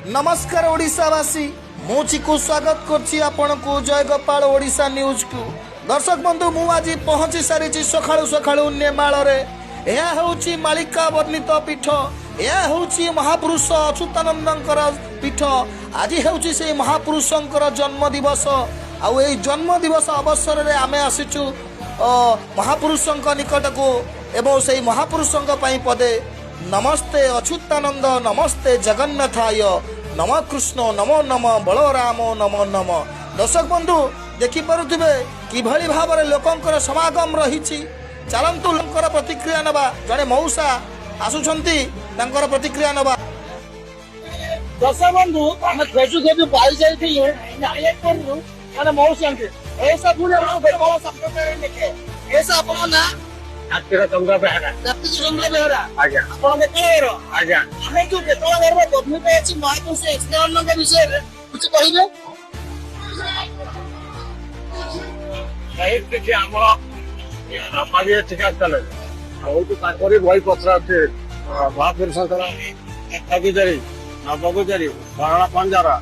नमस्कार ओडिशावासी मु चिकू स्वागत करछि आपनकु जय गोपाल ओडिशा न्यूज को। दर्शक बंधु मु आज पहुंची सारी सखाळु सखाळु नेमाल रे। यह होछि मालिका वर्णित पीठ, यह होछि महापुरुष अच्युतानंदंकर पीठ। आज होछि से महापुरुषंकर जन्म दिवस। आउ ए जन्म दिवस अवसर रे आमे आसिचु महापुरुषंक निकट को एवं से महापुरुषंक पई पदे नमस्ते अच्युतानंद, नमस्ते जगन्नाथाय, नमो कृष्ण, नमो नम बलराम, नमो नम। दर्शक बंधु देखि पारुथिबे किभଳି भाବରେ ଲୋକଙ୍କର ସମାଗମ ରହିଛି। ଚାଲନ୍ତୁ ଲୋକଙ୍କର ପ୍ରତିକ୍ରିୟା ନେବା। ଜଣେ ମଉସା ଆସୁଛନ୍ତି, ତାଙ୍କର ପ୍ରତିକ୍ରିୟା ନେବା। दर्शक बंधु आम खेचु खेचु पाई जाइए मैंने मौसी ऐसा पूरे ऐसा अपना ना चंद्र बेहरा चंद्र बेहरा आज्ञा आज्ञा हमें जो केतला घर में बदली पे अछि महापुरुष एक्सटर्नल के विषय रे कुछ कहिबे साहित्य के हम पारिए ठिका चले बहुत ताकरी बही पत्र अछि महापुरुष कर बगुजारी नवगुजारी भरणा पंजरा